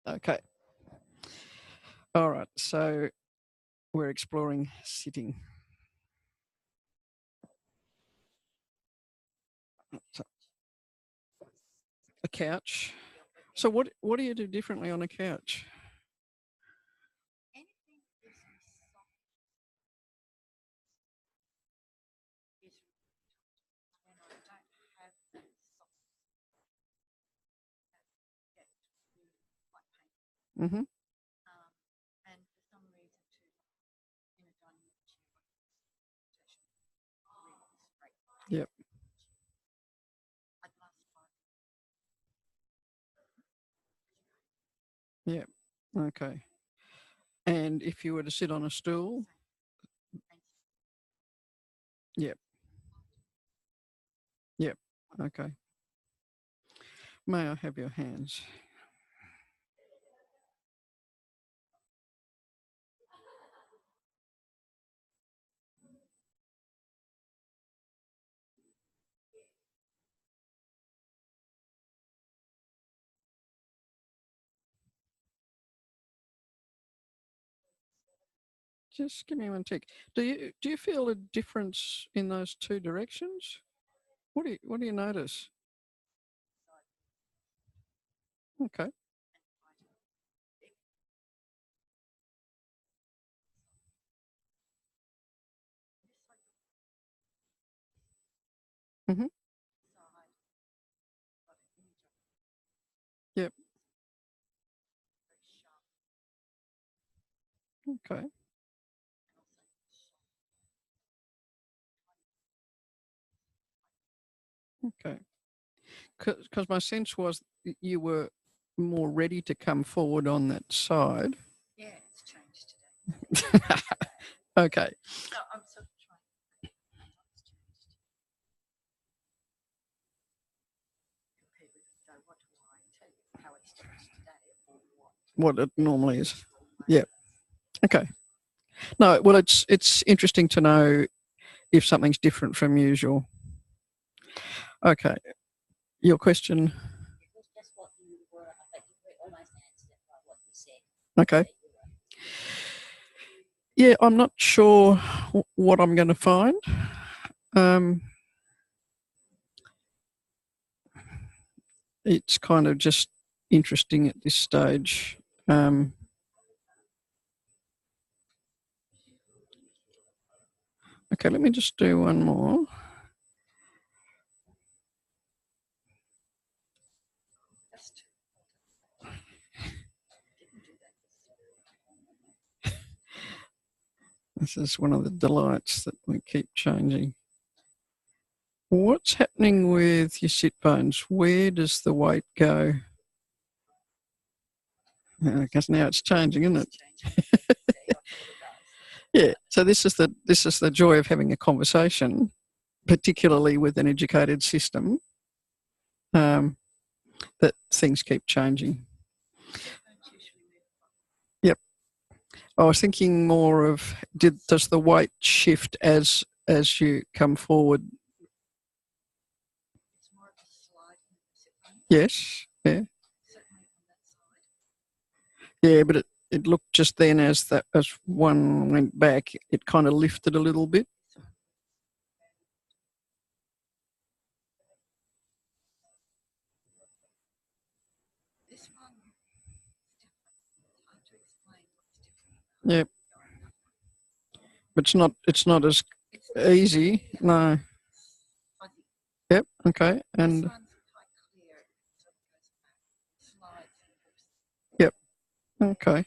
Okay. All right. So we're exploring sitting. So, a couch. So what do you do differently on a couch? Mm-hmm. Yep. Yep. Okay. And if you were to sit on a stool? Yep. Yep. Okay. May I have your hands? Just give me one tick. Do you feel a difference in those two directions? What do you notice? Okay. Mm-hmm. Yep. Okay. Okay. Because my sense was you were more ready to come forward on that side. Yeah, it's changed today. Okay. No, I'm sort of trying. It's changed. Compared with, so what do I tell you? How it's changed today or what? What it normally is. Yeah. Okay. No, well, it's interesting to know if something's different from usual. Okay. Your question. It was just what you were, but you almost answered it by what you said. Okay. Yeah, I'm not sure what I'm going to find. It's kind of just interesting at this stage. Okay, let me just do one more. This is one of the delights that we keep changing. What's happening with your sit bones? Where does the weight go? Because now it's changing, isn't it? Yeah. So this is the joy of having a conversation, particularly with an educated system, that things keep changing. Yep. I was thinking more of does the weight shift as you come forward? Yes. Yeah. Yeah, but it looked just then as one went back, it kind of lifted a little bit. This one, hard to explain what's different. Yep. But it's not as easy. No. Yep. Okay. And this one's quite clear. It sort of goes back, slides. Yep. Okay.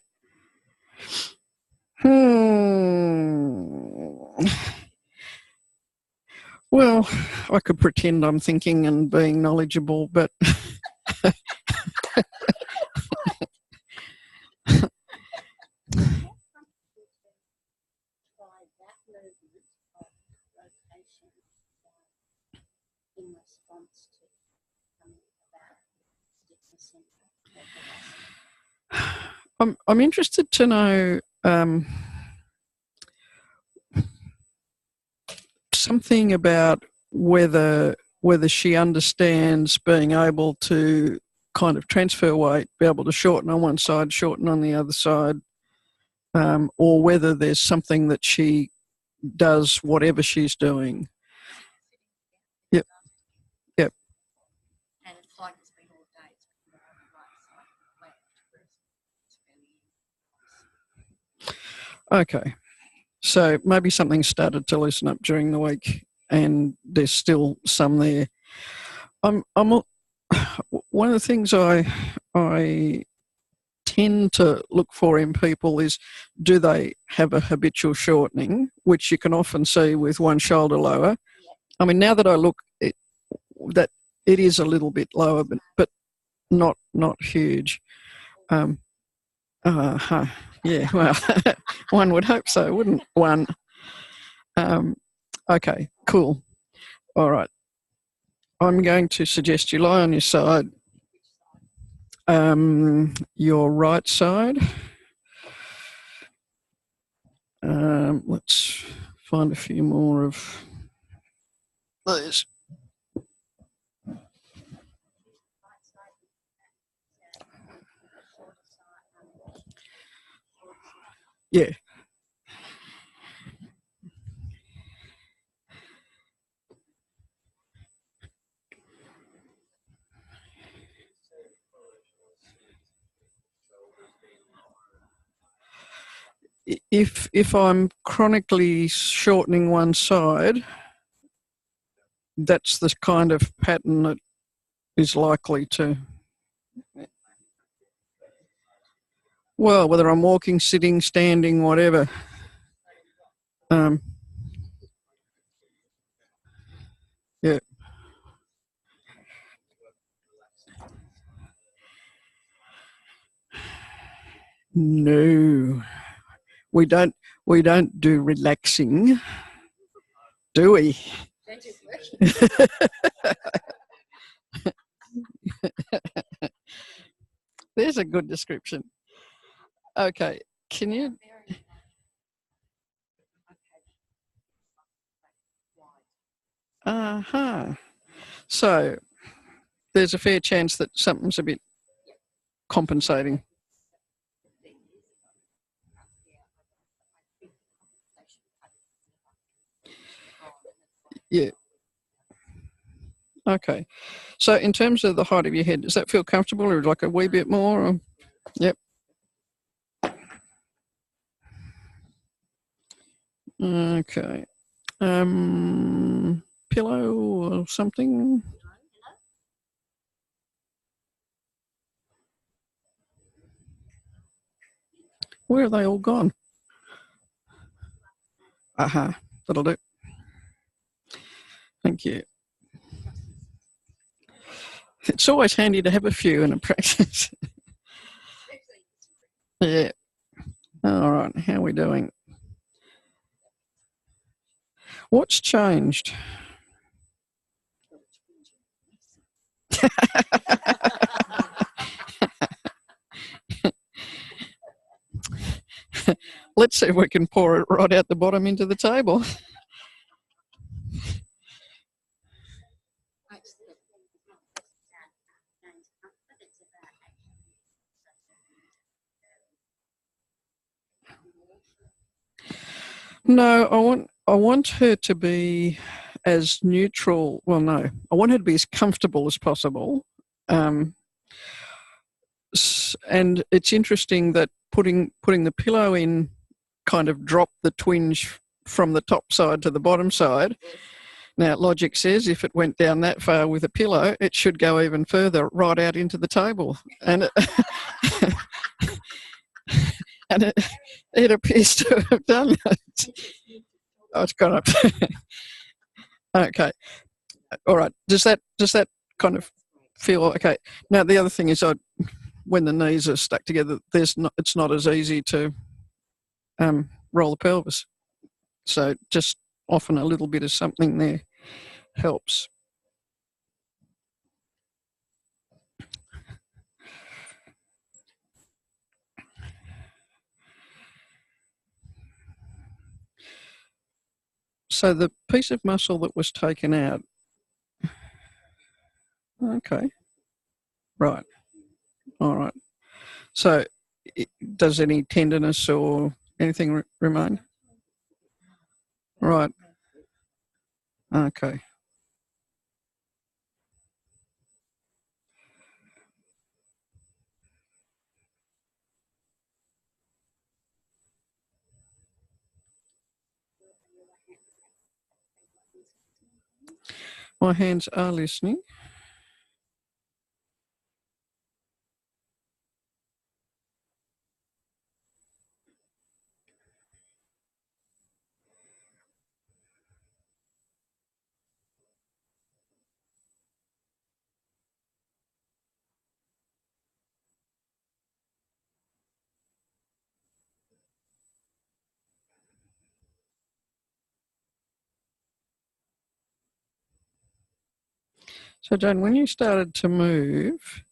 Well, I could pretend I'm thinking and being knowledgeable, but In response to coming about I'm interested to know something about whether she understands being able to kind of transfer weight, be able to shorten on one side, shorten on the other side, or whether there's something that she does whatever she's doing. Yep. Yep. And it's like it's been all day. It's been more on the right side than the left, whereas it's fairly Okay. So maybe something started to loosen up during the week, and there's still some there. One of the things I tend to look for in people is, do they have a habitual shortening, which you can often see with one shoulder lower. I mean, now that I look, that it is a little bit lower, but not huge. Yeah, well, one would hope so, wouldn't one? Okay, cool. All right. I'm going to suggest you lie on your side. Your right side. Let's find a few more of those. Yeah. If I'm chronically shortening one side, that's the kind of pattern that is likely to. Well, whether I'm walking, sitting, standing, whatever. Yeah. No, we don't do relaxing, do we? There's a good description. Okay, can you? So there's a fair chance that something's a bit compensating. Yeah. Okay. So in terms of the height of your head, does that feel comfortable, or like a wee bit more? Or? Yep. Okay. Pillow or something? Where are they all gone? Aha, that'll do. Thank you. It's always handy to have a few in a practice. Yeah. All right, how are we doing? What's changed? Let's see if we can pour it right out the bottom into the table. No, I want her to be as neutral. Well, no, I want her to be as comfortable as possible. And it's interesting that putting the pillow in kind of dropped the twinge from the top side to the bottom side. Now, logic says if it went down that far with a pillow, it should go even further, right out into the table. And and it appears to have done it. Oh, it's gone up. Okay. All right. Does that kind of feel okay? Now, the other thing is, when the knees are stuck together, it's not as easy to roll the pelvis. So just often a little bit of something there helps. So the piece of muscle that was taken out. Okay. Right. All right. So, does any tenderness or anything remain? Right. Okay. My hands are listening. So, Jane, when you started to move,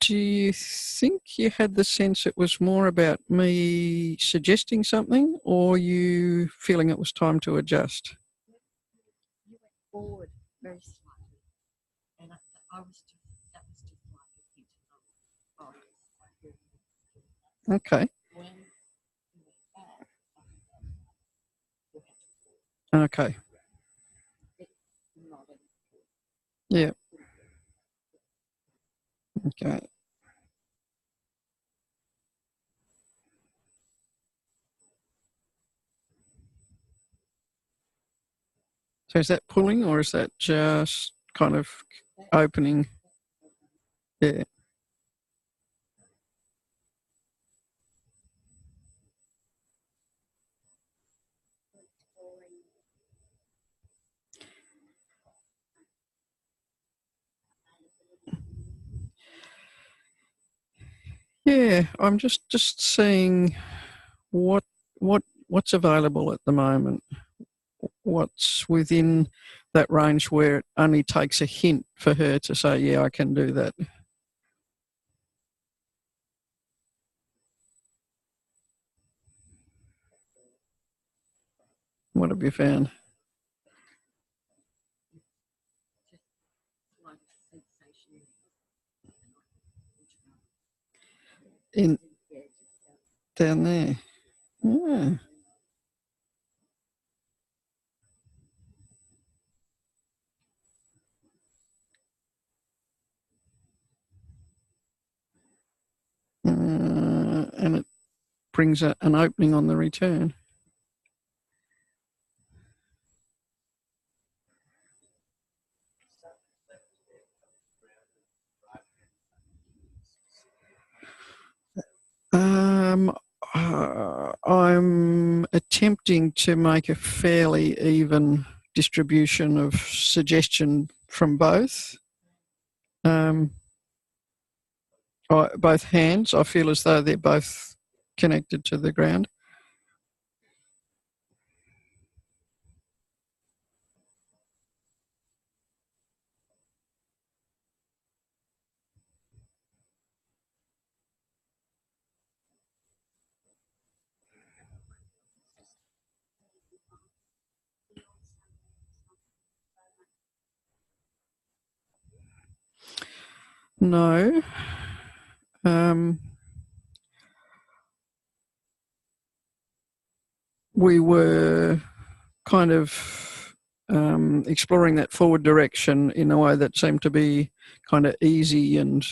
do you think you had the sense it was more about me suggesting something or you feeling it was time to adjust? You went forward very slightly, and I was just, that was just like a hint of, oh, yes, I hear you. Okay. When you went back, you had to Okay. it nodded. Yeah. Okay. So is that pulling or is that just kind of opening? Yeah. Yeah, I'm just seeing what what's available at the moment. What's within that range where it only takes a hint for her to say, yeah, I can do that. What have you found? Just like a sensation. In down there. Yeah. And it brings an opening on the return. Um, I'm attempting to make a fairly even distribution of suggestion from both. Um, both hands, I feel as though they're both connected to the ground. No. Um, we were kind of exploring that forward direction in a way that seemed to be kind of easy and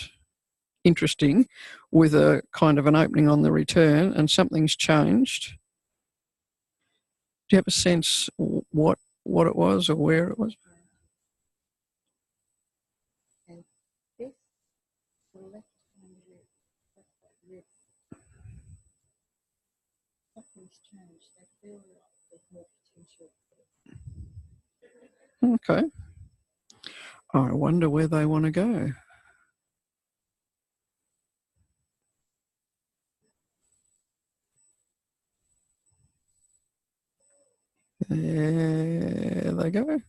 interesting, with a kind of an opening on the return, and something's changed. Do you have a sense what it was or where it was? And this, the left hand rib, that's that rib. Something's changed. I feel like there's more potential. Okay. I wonder where they want to go. There they go.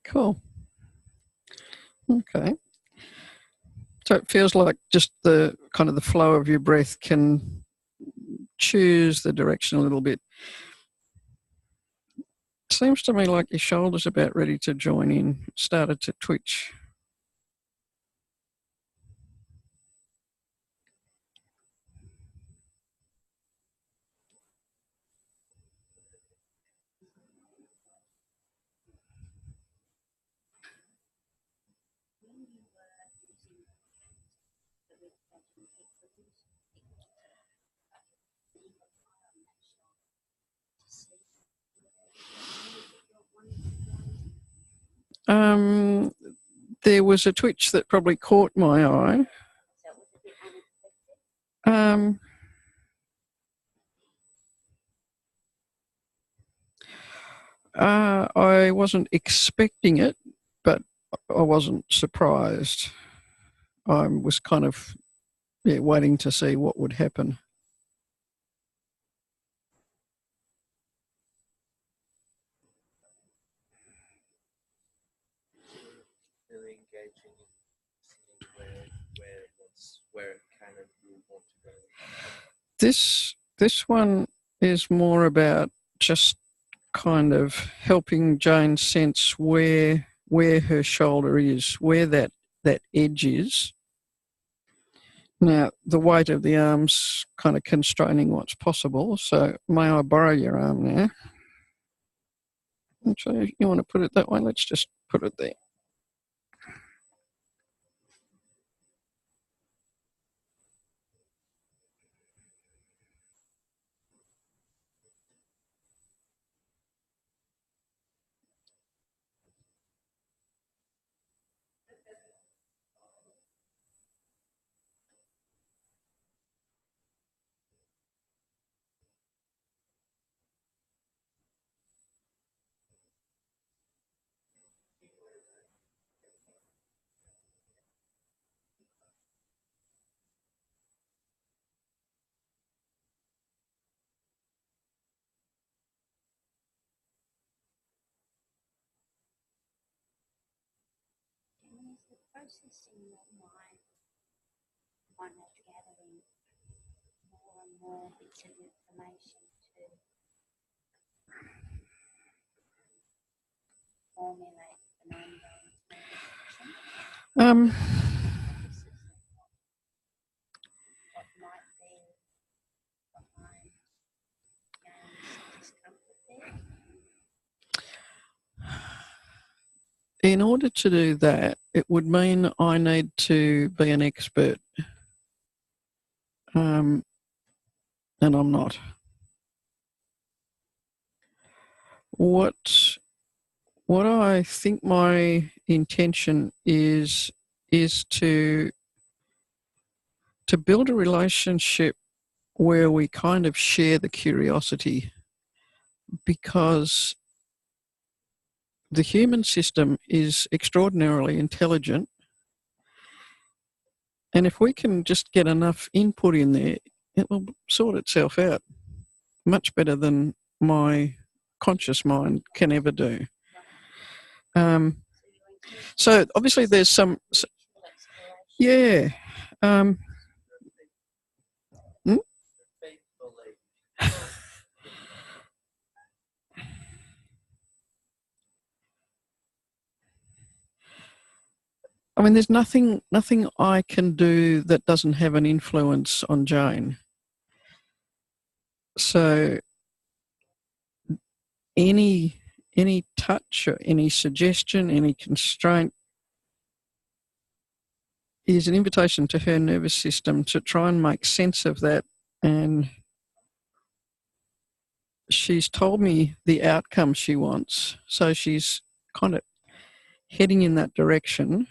Cool. Okay. So it feels like just the kind of the flow of your breath can choose the direction a little bit. Seems to me like your shoulder's about ready to join in, started to twitch. There was a twitch that probably caught my eye. I wasn't expecting it, but I wasn't surprised. I was kind of waiting to see what would happen. Really engaging in seeing where kind of you want to go. This one is more about just kind of helping Jane sense where her shoulder is, where that edge is. Now, the weight of the arm's kind of constraining what's possible, so may I borrow your arm now? Actually, you want to put it that way? Let's just put it there. Is the processing your mind kind of gathering more and more bits of information to formulate an ongoing Um, what might be behind Jane's discomfort there? in order to do that, it would mean I need to be an expert, and I'm not. What I think my intention is to build a relationship where we kind of share the curiosity, because the human system is extraordinarily intelligent, and if we can just get enough input in there, it will sort itself out much better than my conscious mind can ever do. So obviously there's some, yeah. I mean, there's nothing I can do that doesn't have an influence on Jane. So any touch or any suggestion, any constraint is an invitation to her nervous system to try and make sense of that. And she's told me the outcome she wants, so she's kind of heading in that direction.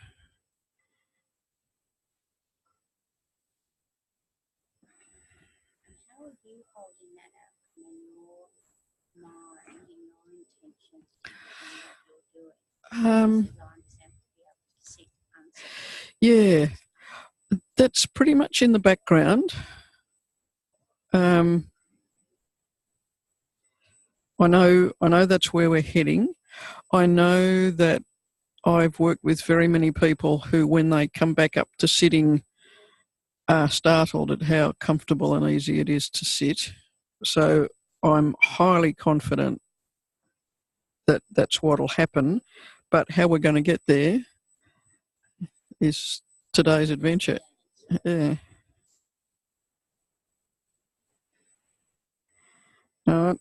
How are you holding that outcome in your mind, in your intentions in what you're doing? Yeah, that's pretty much in the background. I know that's where we're heading. I know that I've worked with very many people who, when they come back up to sitting, are startled at how comfortable and easy it is to sit. So I'm highly confident that that's what'll happen. But how we're going to get there is today's adventure. Yeah.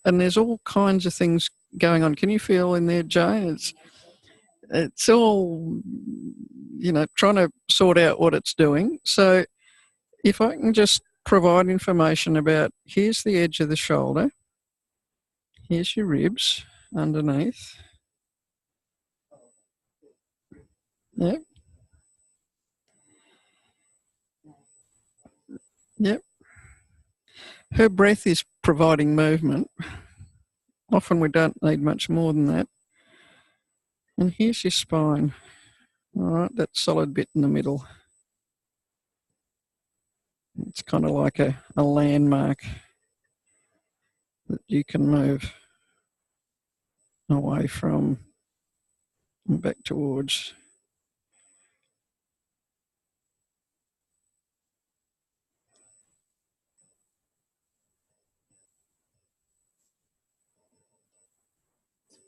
And there's all kinds of things going on. Can you feel in there, Jane? It's all, trying to sort out what it's doing. So if I can just provide information about, here's the edge of the shoulder, here's your ribs underneath. Yep. Yep. Her breath is providing movement. Often we don't need much more than that. And here's your spine. All right, that solid bit in the middle. It's kind of like a landmark that you can move away from and back towards.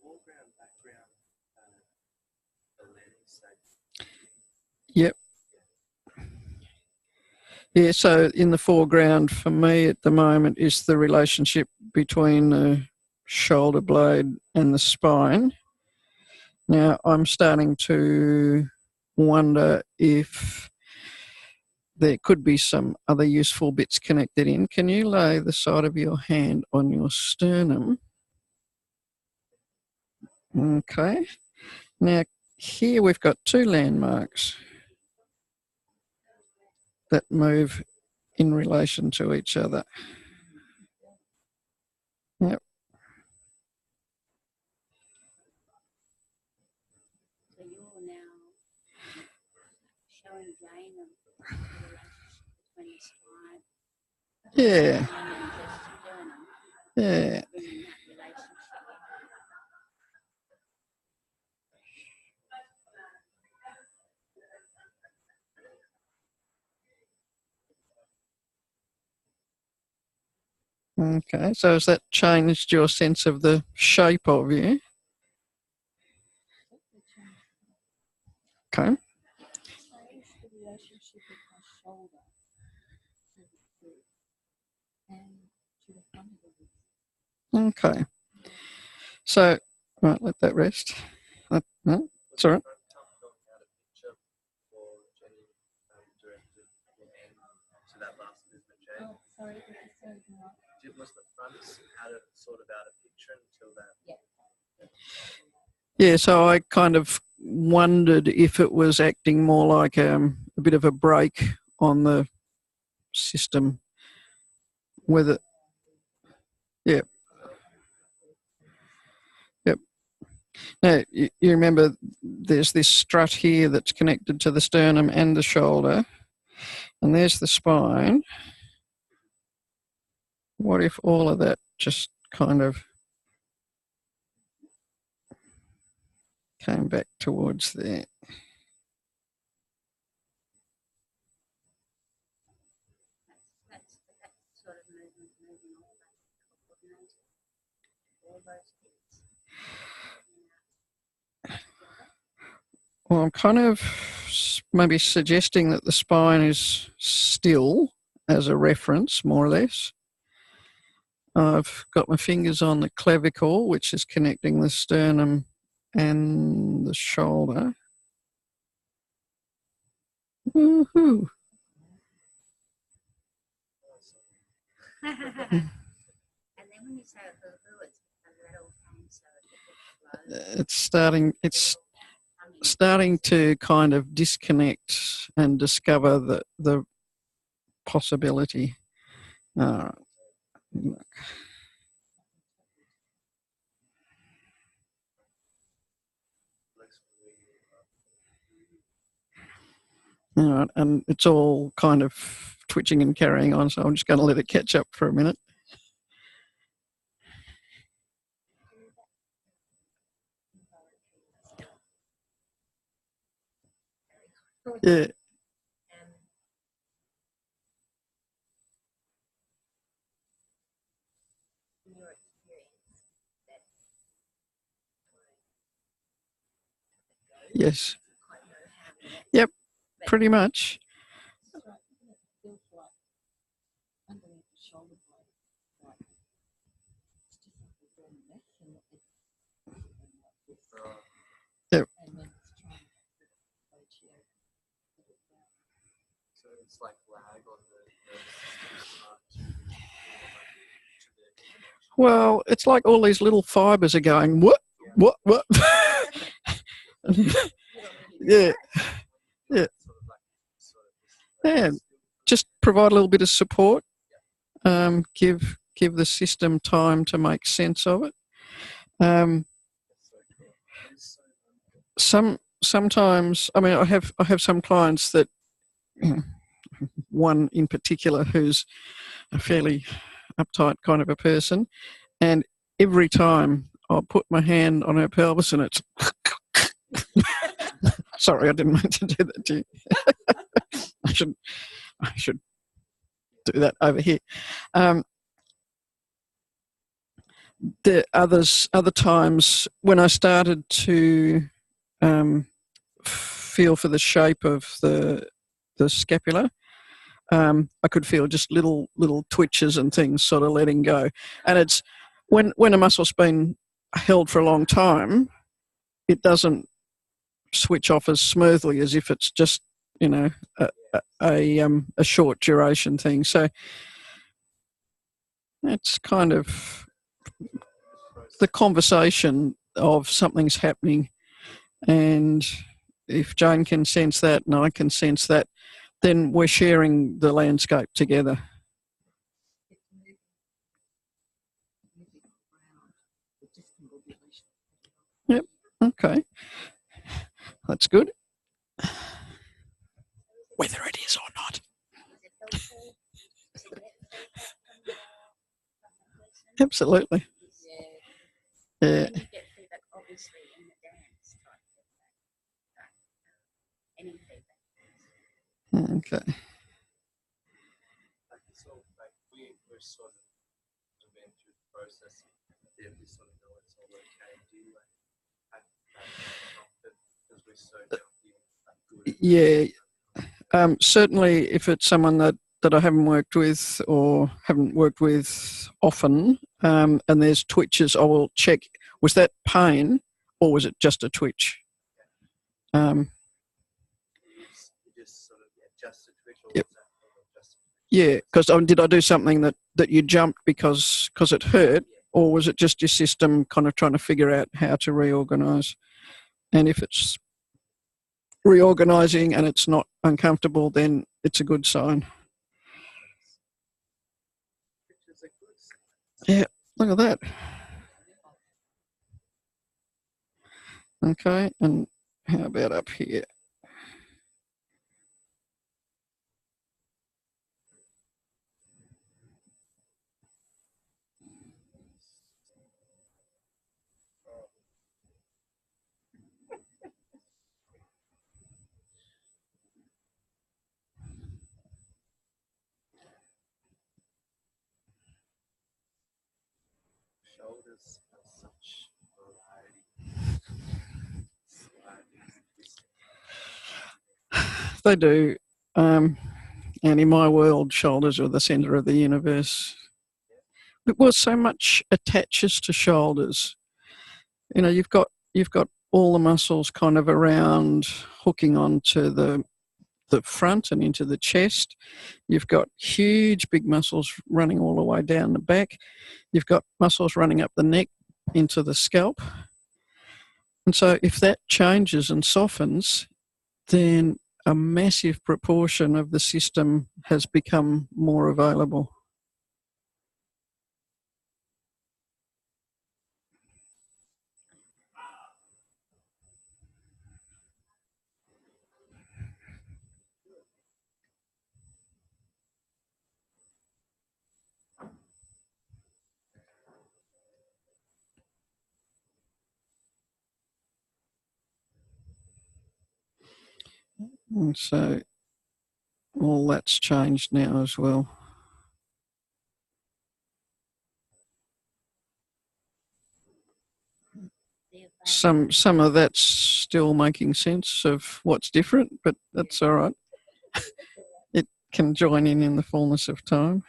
Foreground, background, the lens. Yep. Yeah, so in the foreground for me at the moment is the relationship between the shoulder blade and the spine. Now, I'm starting to wonder if there could be some other useful bits connected in. Can you lay the side of your hand on your sternum? Okay. Now, here we've got two landmarks that move in relation to each other. Yep. So you're now showing Jane the relationship between the spine Yeah. and the sternum, Yeah. bringing that relationship. Okay, so has that changed your sense of the shape of you? Okay. Change the relationship of my shoulder to the foot and to the front of the ribs. Okay. So, right, let that rest. No, it's all right. Oh, sorry, this is so not. Was the front had a sort of out of picture until that? Yeah. Yeah, so I kind of wondered if it was acting more like a bit of a brake on the system. Whether, yeah. Yep. Now, you remember there's this strut here that's connected to the sternum and the shoulder, and there's the spine. What if all of that just kind of came back towards there? That's sort of moving all those bits. Well, I'm kind of maybe suggesting that the spine is still as a reference, more or less. I've got my fingers on the clavicle, which is connecting the sternum and the shoulder. Woohoo! And then when you say hoo-hoo, it's because that all comes so It's starting to kind of disconnect and discover the possibility. All right. All right, and it's all kind of twitching and carrying on, so I'm just going to let it catch up for a minute. Yeah. And in your experience, that Yes. quite know how to let Yep. but Pretty much. it's like, isn't it feels like underneath the shoulder blade, like it's just like a real mess and it's like this. Yep. And then it's trying to negotiate it down. So it's like lag on the nervous system part to Well, it's like all these little fibers are going, what? Yeah. Yeah. Yeah. Just provide a little bit of support. Give the system time to make sense of it. Sometimes, I mean, I have some clients that, one in particular who's a fairly uptight kind of a person, and every time I'll put my hand on her pelvis and it's sorry, I didn't mean to do that to you. I should do that over here. The other times when I started to feel for the shape of the scapula, I could feel just little twitches and things sort of letting go. And it's when a muscle's been held for a long time, it doesn't switch off as smoothly as if it's just, you know, a short duration thing. So it's kind of the conversation of something's happening, and if Jane can sense that and I can sense that, then we're sharing the landscape together. Yep. Okay. That's good. Whether it is or not. Absolutely. Yeah. You get feedback, obviously, in the dance type feedback, but any feedback. Okay. So like we're sort of went through the process, then we sort of know it's all okay. Do you like have that because we're so jumpy and good? Yeah. Certainly, if it's someone that I haven't worked with or haven't worked with often, and there's twitches, I will check, was that pain or was it just a twitch? You just sort of adjust the twitch or Yep. Just Yeah, because did I do something that you jumped because it hurt, or was it just your system kind of trying to figure out how to reorganise? And if it's reorganising and it's not uncomfortable, then it's a good sign. Yeah, look at that. Okay, and how about up here? shoulders have such variety. They do. And in my world, shoulders are the centre of the universe. Well, so much attaches to shoulders. You know, you've got all the muscles kind of around, hooking onto the front and into the chest. You've got huge big muscles running all the way down the back. You've got muscles running up the neck into the scalp. And so if that changes and softens, then a massive proportion of the system has become more available. And so all that's changed now as well. Some of that's still making sense of what's different, but that's all right. It can join in the fullness of time.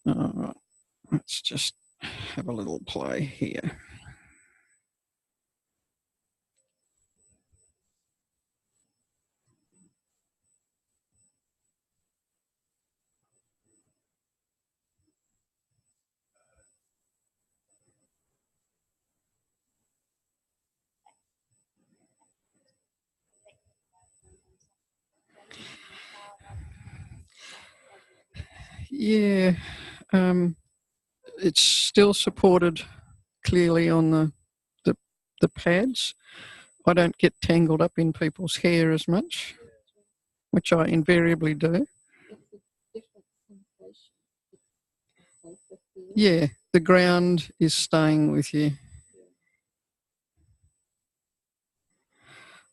All right, let's just have a little play here. Yeah, it's still supported clearly on the pads. I don't get tangled up in people's hair as much, which I invariably do. It's a different sensation. It's safer feel. Yeah, the ground is staying with you.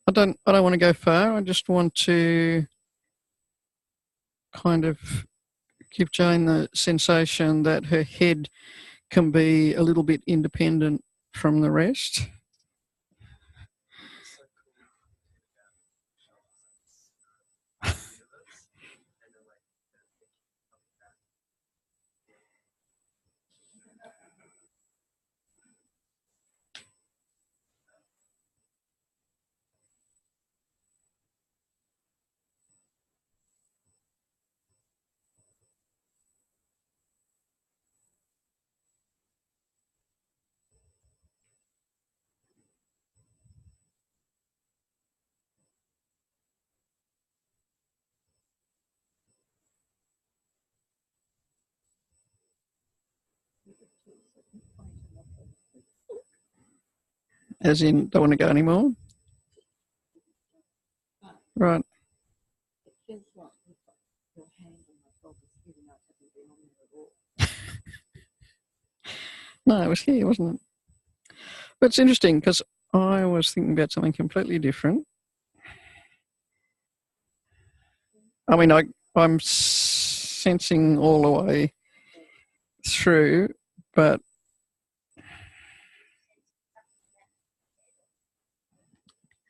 I don't want to go far. I just want to kind of give Jane the sensation that her head can be a little bit independent from the rest. As in, don't want to go anymore? Right. It feels like you've got your hand on my pelvis, even though it hasn't been on there at all. No, it was here, wasn't it? But it's interesting because I was thinking about something completely different. I mean, I'm sensing all the way through, but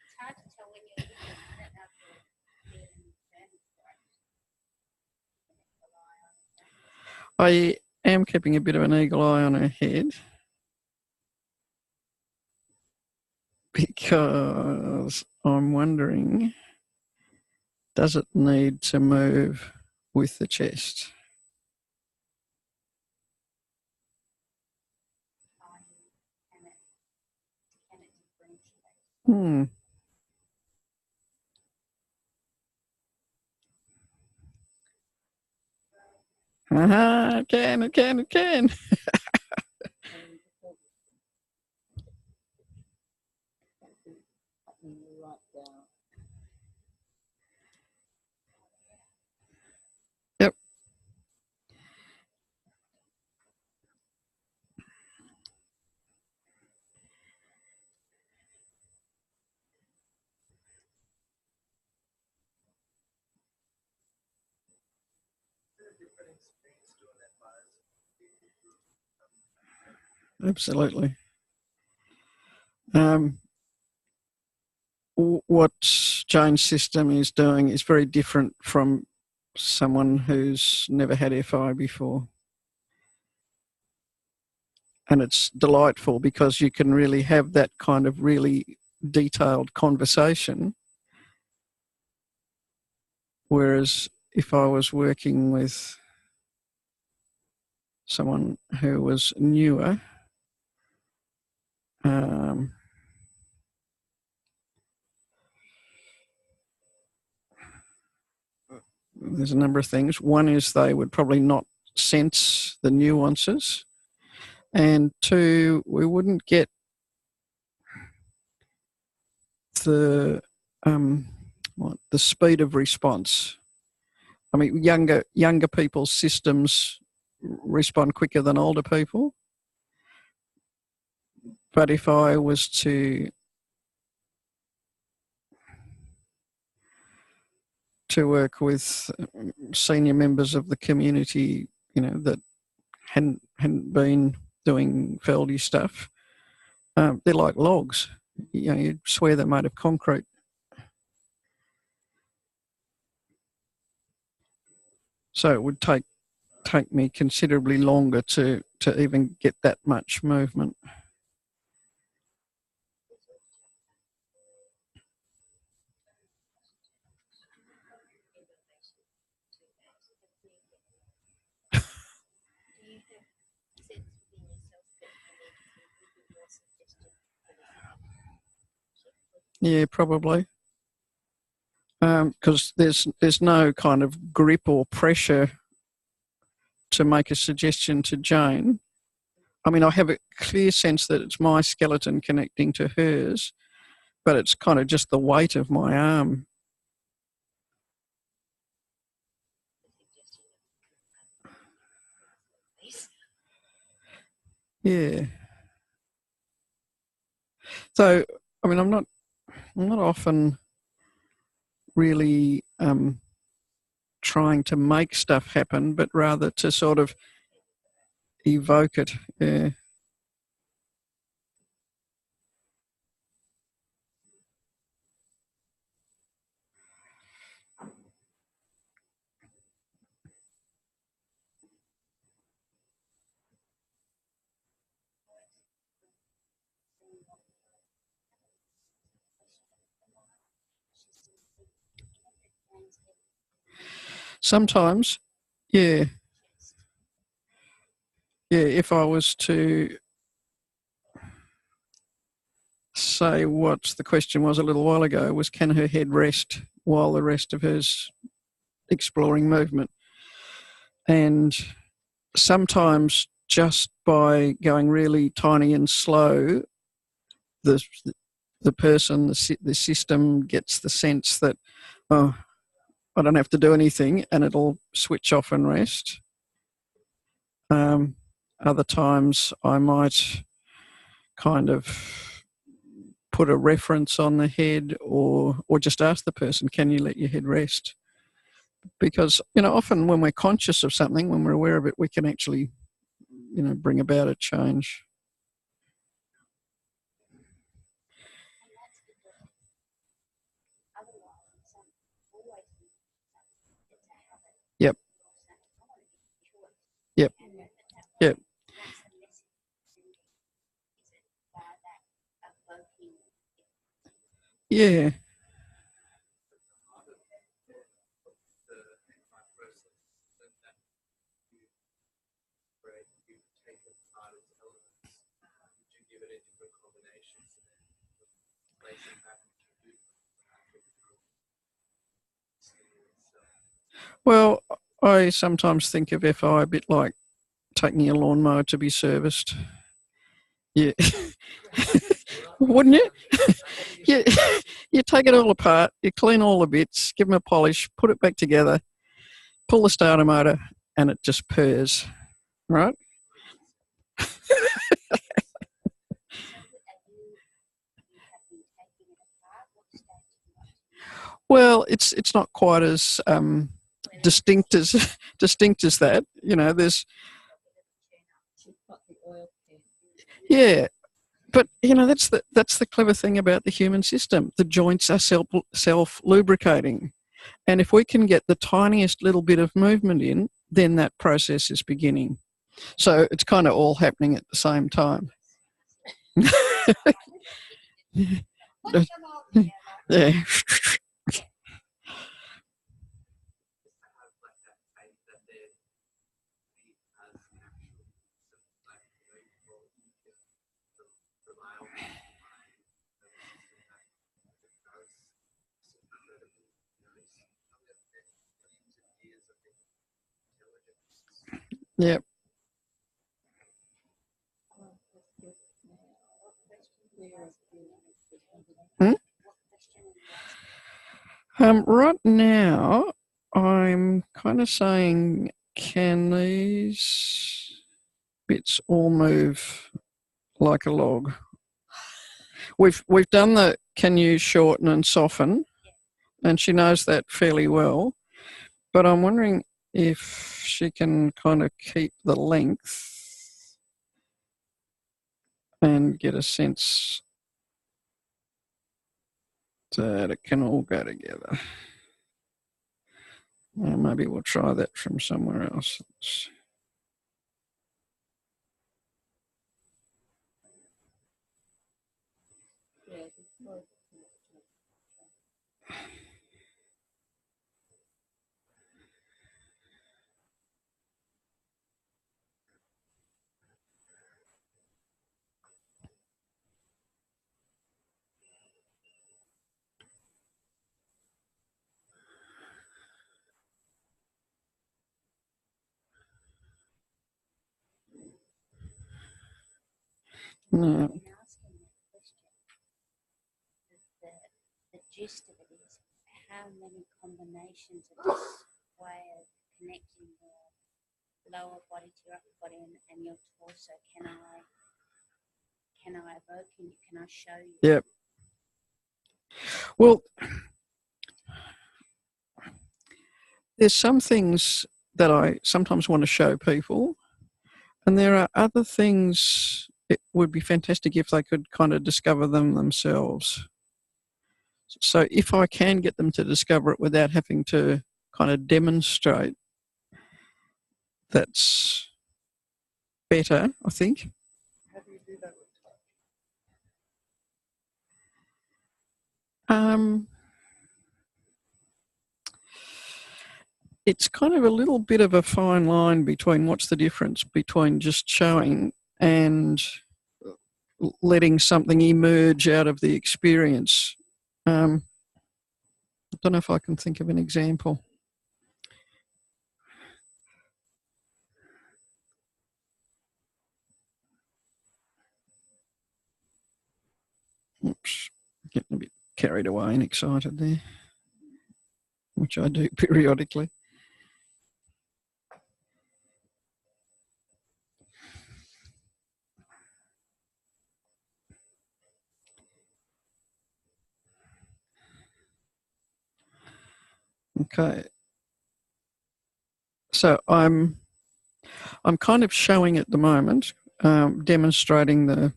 It's hard to tell when you're looking at it after being I am keeping a bit of an eagle eye on her head because I'm wondering, does it need to move with the chest? Hmm. It can. And the pelvis. Happening right down. Yep. Absolutely. What Jane's system is doing is very different from someone who's never had FI before. And it's delightful because you can really have that kind of really detailed conversation. Whereas if I was working with someone who was newer, there's a number of things. One is they would probably not sense the nuances. and 2, we wouldn't get the the speed of response. I mean, younger people's systems respond quicker than older people. But if I was to work with senior members of the community, that hadn't been doing feldy stuff, they're like logs. You'd swear they're made of concrete. So it would take me considerably longer to even get that much movement. Yeah, probably. Because there's no kind of grip or pressure to make a suggestion to Jane. I mean, I have a clear sense that it's my skeleton connecting to hers, but it's kind of just the weight of my arm. Yeah. So, I mean, I'm not often really trying to make stuff happen, but rather to sort of evoke it. Yeah. Sometimes, yeah. Yeah, if I was to say what the question was a little while ago, was can her head rest while the rest of her's exploring movement? And sometimes just by going really tiny and slow, the person, the system gets the sense that, oh, I don't have to do anything, and it'll switch off and rest. Other times I might kind of put a reference on the head, or just ask the person, can you let your head rest? Because, often when we're conscious of something, when we're aware of it, we can actually, bring about a change. Yep. Yep. Yep. Yeah. Well, I sometimes think of FI a bit like taking a lawnmower to be serviced. Yeah. Wouldn't you? You take it all apart, you clean all the bits, give them a polish, put it back together, pull the starter motor, and it just purrs, right? Well, it's not quite as distinct as that. There's yeah, but that's the clever thing about the human system. The joints are self lubricating, and if we can get the tiniest little bit of movement in, then that process is beginning. So it's kind of all happening at the same time. Yeah. Yep. Right now, I'm kind of saying, can these bits all move like a log? We've done the can you shorten and soften, and she knows that fairly well. But I'm wondering if she can kind of keep the length and get a sense that it can all go together. Maybe we'll try that from somewhere else. No. In asking that question, the gist of it is how many combinations of this way of connecting the lower body to your upper body and your torso can I evoke in you? Can I show you? Yep. Well, there's some things that I sometimes want to show people, and there are other things it would be fantastic if they could kind of discover them themselves. So if I can get them to discover it without having to kind of demonstrate, that's better, I think. How do you do that with touch? It's kind of a little bit of a fine line between what's the difference between just showing and letting something emerge out of the experience. I don't know if I can think of an example. Oops, getting a bit carried away and excited there, which I do periodically. Okay. So I'm kind of showing at the moment, demonstrating the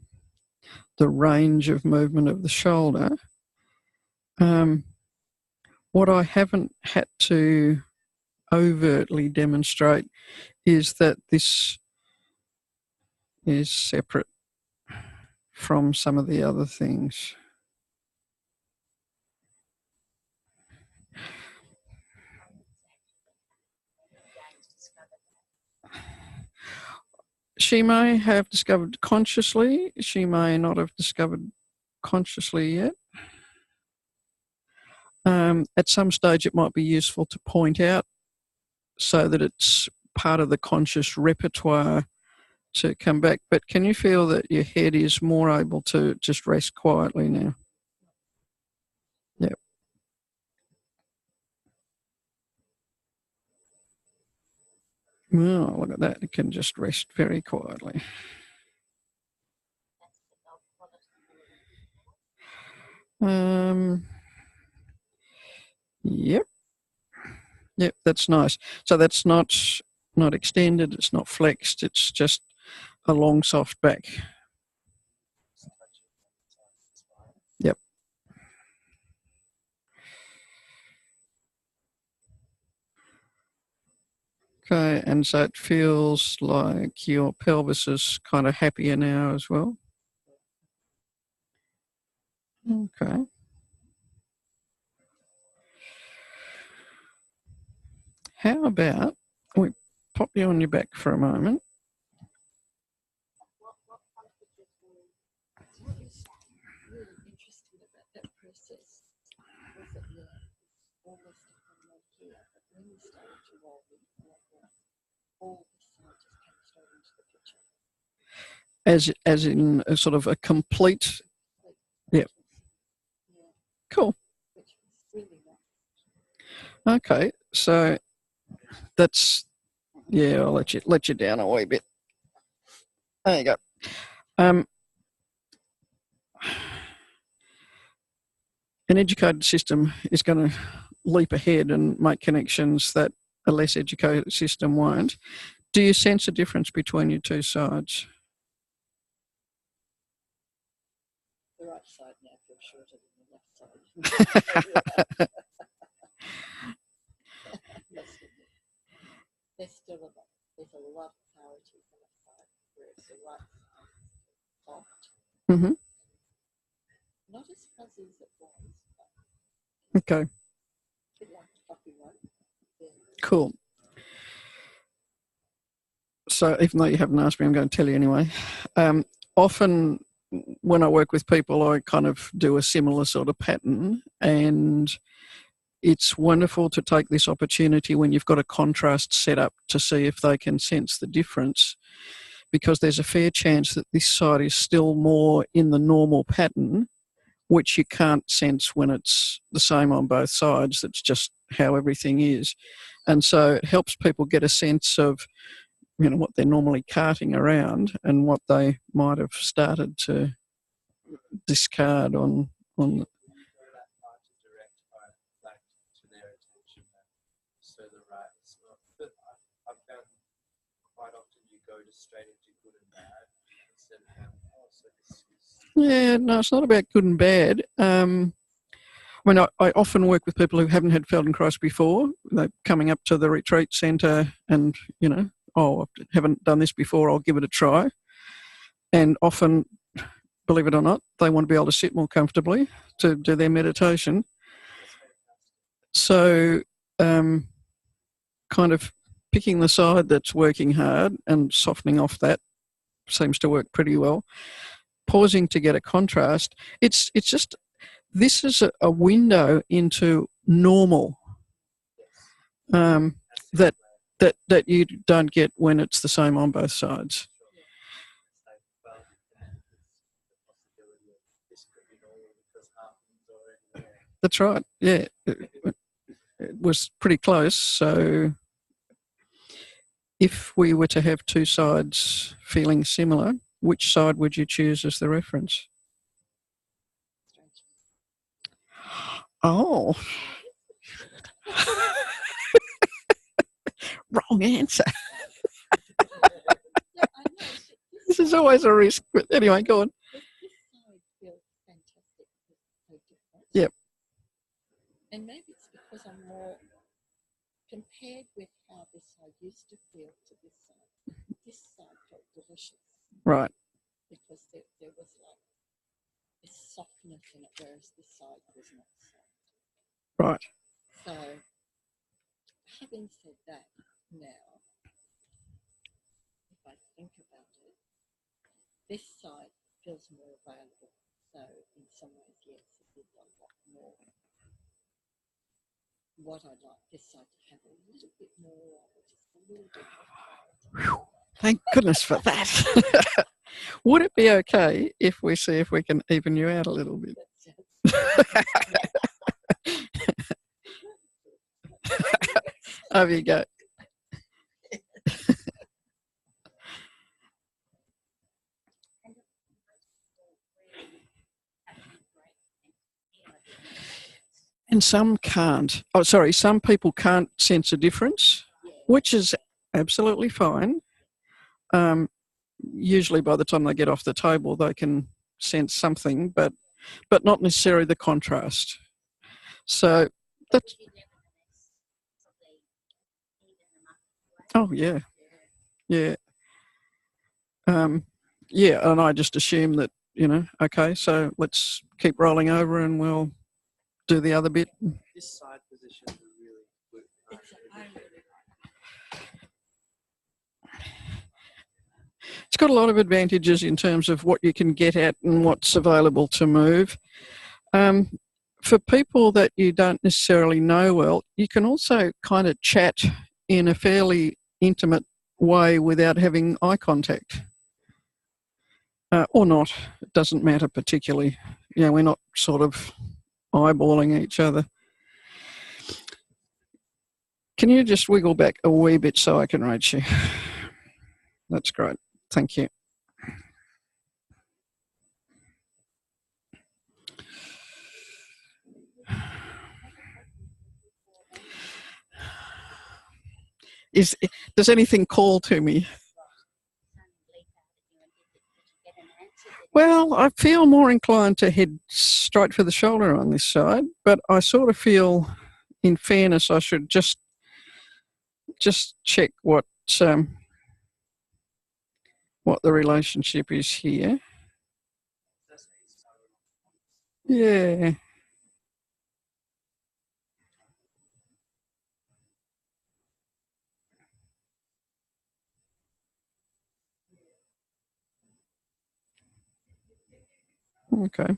range of movement of the shoulder. What I haven't had to overtly demonstrate is that this is separate from some of the other things. She may have discovered consciously, she may not have discovered consciously yet. At some stage it might be useful to point out so that it's part of the conscious repertoire to come back. But can you feel that your head is more able to just rest quietly now? Yep. Well, look at that. It can just rest very quietly. Yep. Yep, that's nice. So that's not extended, it's not flexed, it's just a long, soft back. Yep. Okay, and so it feels like your pelvis is kind of happier now as well. Okay. How about we pop you on your back for a moment? What is really interesting about that process was that almost like here, but when we started to roll it, all the side just came straight into the picture. As in a sort of a complete. Yep. Yeah. Cool. Which Okay, so that's, yeah, I'll let you down a wee bit. There you go. An educated system is going to leap ahead and make connections that a less educated system won't. Do you sense a difference between your two sides? The right side now feels shorter than the left side. There's still there's a lot of clarity on the left side, whereas the right side is soft. Mm-hmm. Not as fuzzy as it was, but Okay, a bit like the fluffy one. Yeah. cool. So even though you haven't asked me, I'm going to tell you anyway. Often when I work with people, I kind of do a similar sort of pattern, and it's wonderful to take this opportunity when you've got a contrast set up to see if they can sense the difference, because there's a fair chance that this side is still more in the normal pattern, which you can't sense when it's the same on both sides. That's just how everything is. And so it helps people get a sense of, you know, what they're normally carting around and what they might have started to discard on That part to direct back to their attention, so the right is not. But I've found quite often you go to straight into good and bad instead of going, oh, so this is. Yeah, no, it's not about good and bad. I mean, I often work with people who haven't had Feldenkrais before. They're coming up to the retreat centre and, you know, oh, I haven't done this before, I'll give it a try. And often, believe it or not, they want to be able to sit more comfortably to do their meditation. So kind of picking the side that's working hard and softening off that seems to work pretty well. Pausing to get a contrast. It's just, this is a window into normal that you don't get when it's the same on both sides. That's right. Yeah, it was pretty close. So if we were to have two sides feeling similar, which side would you choose as the reference? Oh. Wrong answer. Yeah, I know. This is always a risk. But anyway, go on. This side feels fantastic. It's so different. Yep. And maybe it's because I'm more compared with how this side used to feel to this side. This side felt delicious Right. because there was like this softness in it, whereas this side was not soft. Right. So, having said that, now, if I think about it, this side feels more available. So, in some ways, yes, it is a lot more. What I'd like this side to have a little bit more of, just a little bit more. Thank goodness for that. Would it be okay if we see if we can even you out a little bit? Over you go. And some can't. Oh, sorry, some people can't sense a difference, which is absolutely fine. Usually by the time they get off the table, they can sense something, but not necessarily the contrast. So that's... Oh, yeah. Yeah. Yeah, and I just assume that, you know, okay, so let's keep rolling over and we'll do the other bit. This side position is really good. It's got a lot of advantages in terms of what you can get at and what's available to move. For people that you don't necessarily know well, you can also kind of chat in a fairly intimate way without having eye contact. Or not, it doesn't matter particularly. You know, we're not sort of eyeballing each other. Can you just wiggle back a wee bit so I can reach you? That's great. Thank you. Does anything call to me? Well, I feel more inclined to head straight for the shoulder on this side, but I sort of feel, in fairness, I should just check what the relationship is here. Yeah. Okay.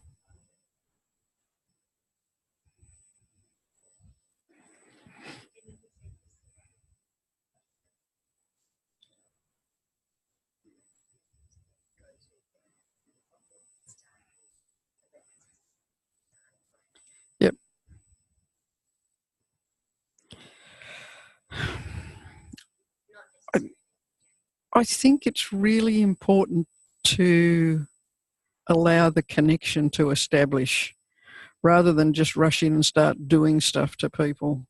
Yep. I think it's really important to allow the connection to establish rather than just rush in and start doing stuff to people.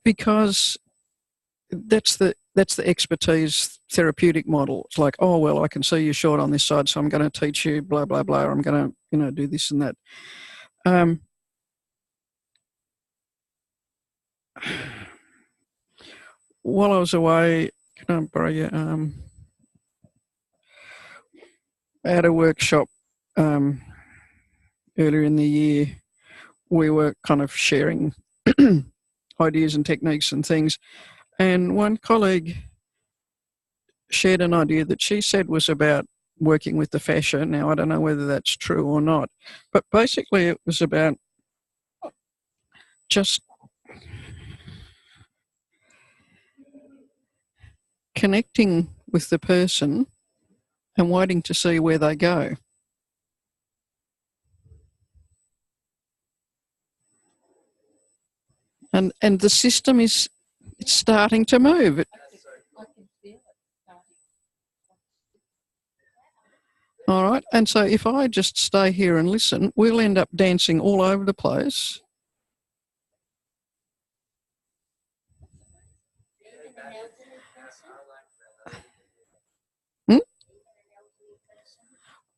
Because that's the expertise therapeutic model. It's like, oh, well, I can see you're short on this side, so I'm going to teach you blah, blah, blah. Or I'm going to, do this and that. While I was away, can I borrow your arm? I had a workshop earlier in the year. We were kind of sharing ideas and techniques and things. And one colleague shared an idea that she said was about working with the fascia. Now, I don't know whether that's true or not, but basically it was about just connecting with the person and waiting to see where they go. And the system it's starting to move. All right. And so if I just stay here and listen, we'll end up dancing all over the place.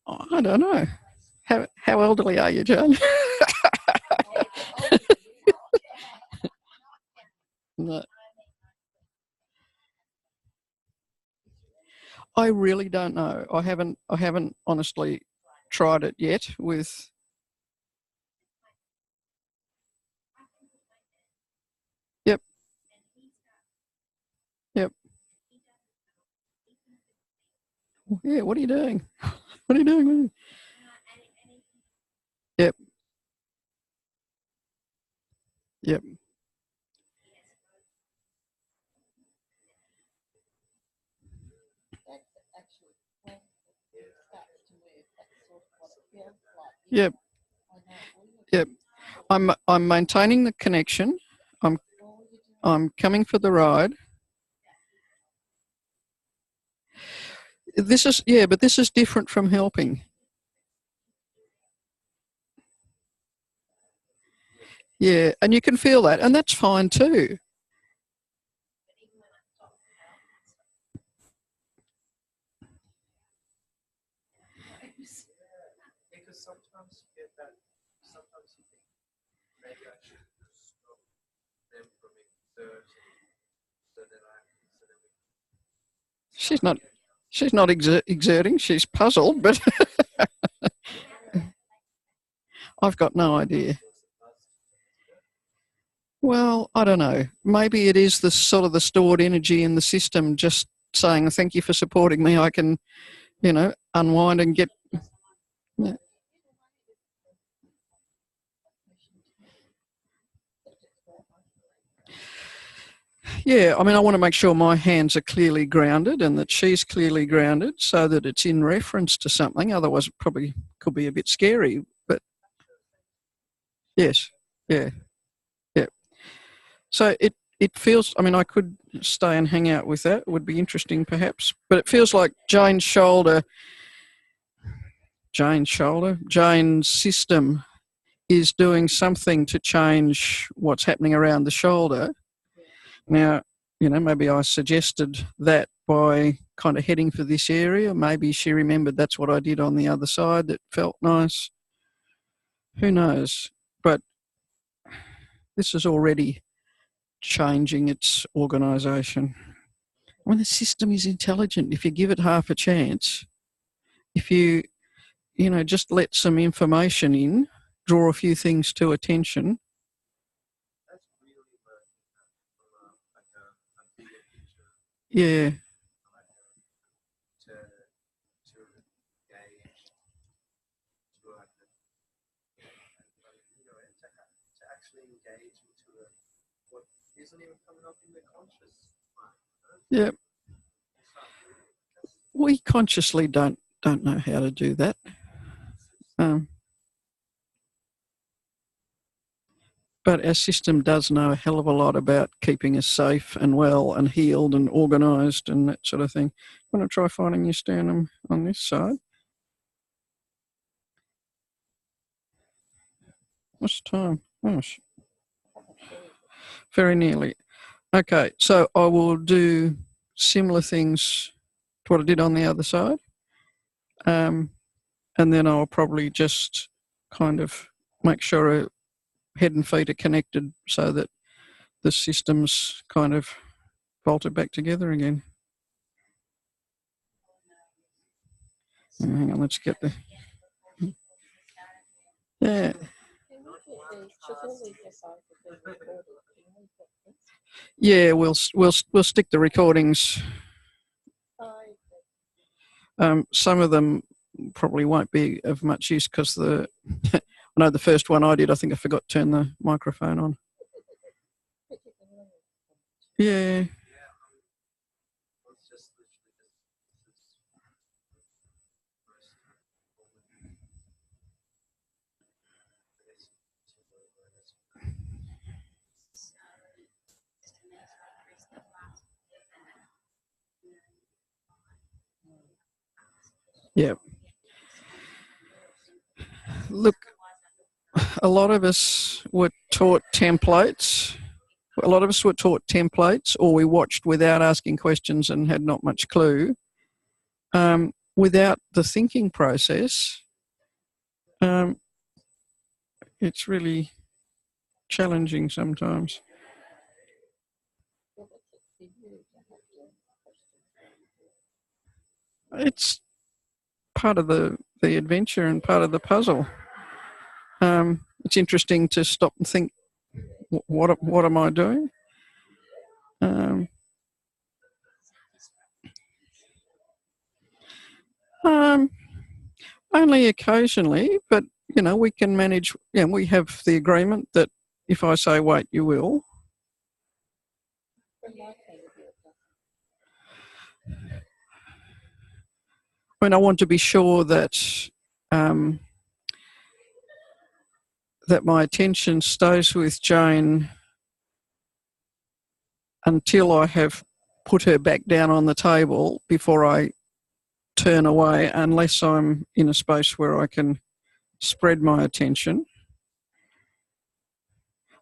Oh, I don't know. How elderly are you, Jane? No. I really don't know. I haven't honestly tried it yet with. Yep. Yep. Yeah, what are you doing? What are you doing, man? Yep. Yep. Yep. Yep. I'm maintaining the connection. I'm coming for the ride. This is but this is different from helping. Yeah, and you can feel that, and that's fine too. Because sometimes you get that, sometimes you think maybe I should stop them from exerting so that She's not exerting, she's puzzled, but I've got no idea. Well, I don't know. Maybe it is the sort of the stored energy in the system just saying, thank you for supporting me. I can, unwind and get. Yeah. Yeah, I mean, I want to make sure my hands are clearly grounded and that she's clearly grounded so that it's in reference to something. Otherwise, it probably could be a bit scary. But yes, yeah, yeah. So it feels, I mean, I could stay and hang out with that. It would be interesting perhaps. But it feels like Jane's system is doing something to change what's happening around the shoulder. Now, maybe I suggested that by kind of heading for this area. Maybe she remembered that's what I did on the other side that felt nice. Who knows? But this is already changing its organisation. When the system is intelligent, if you give it half a chance, if you, just let some information in, draw a few things to attention. That's really working from a bigger picture. Yeah. To engage, to actually engage into what isn't even coming up in the conscious mind. Yeah. We consciously don't know how to do that. But our system does know a hell of a lot about keeping us safe and well and healed and organised and that sort of thing. I'm going to try finding your sternum on this side. What's the time? Oh, very nearly. Okay, so I will do similar things to what I did on the other side. And then I'll probably just kind of make sure head and feet are connected so that the system's kind of bolted back together again. Hang on, let's get the... Yeah. Yeah, we'll stick the recordings. Some of them probably won't be of much use because I know the first one I did, I think I forgot to turn the microphone on. Yeah. Yeah. Look, a lot of us were taught templates. Or we watched without asking questions and had not much clue. Without the thinking process, it's really challenging sometimes. It's part of the adventure and part of the puzzle. It's interesting to stop and think, what am I doing? Only occasionally, but we can manage. We have the agreement that if I say wait, you will. I mean, I want to be sure that that my attention stays with Jane until I have put her back down on the table before I turn away, unless I'm in a space where I can spread my attention.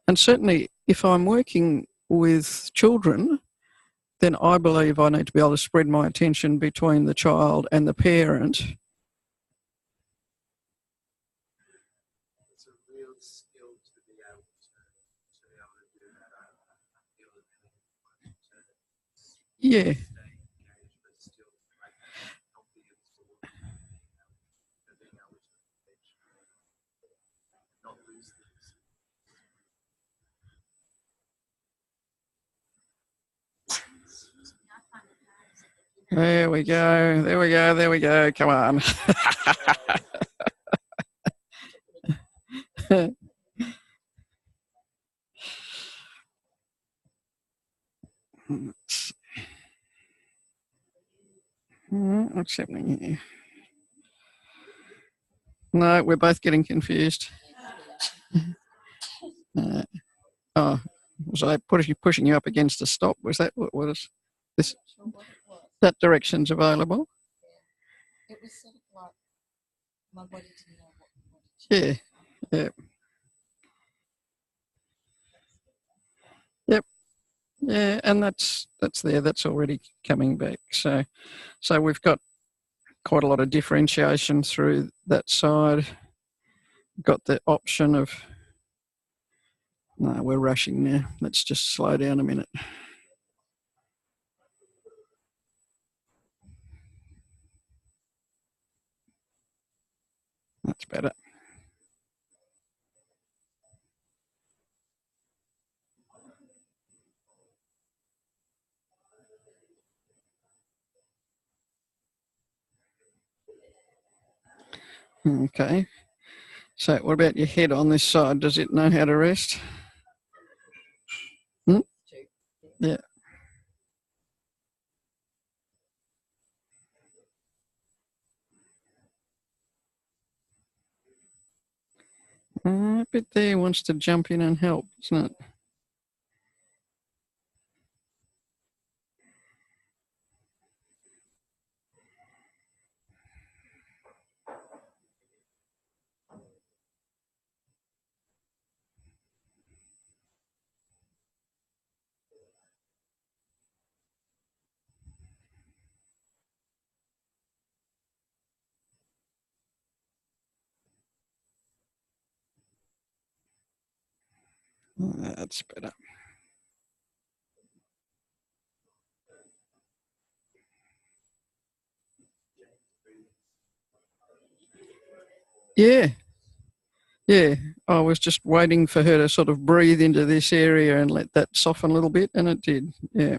And certainly if I'm working with children, then I believe I need to be able to spread my attention between the child and the parent. It's a real skill to be able to do that. I feel it really important to Yeah. stay engaged, but still help the absorb being able to not lose things. There we go. Come on. What's happening here? No, we're both getting confused. Was I pushing you up against a stop? Was that what was this? I'm not sure what it was. That direction's available? It was sort of like my body didn't know what to do. Yeah. Yep. Yeah, and that's there. That's already coming back. So we've got quite a lot of differentiation through that side. Got the option of, no, we're rushing now. Let's just slow down a minute. That's better. Okay. So what about your head on this side? Does it know how to rest? Yeah. A bit there wants to jump in and help, isn't it? That's better. Yeah. Yeah. I was just waiting for her to sort of breathe into this area and let that soften a little bit, and it did. Yeah.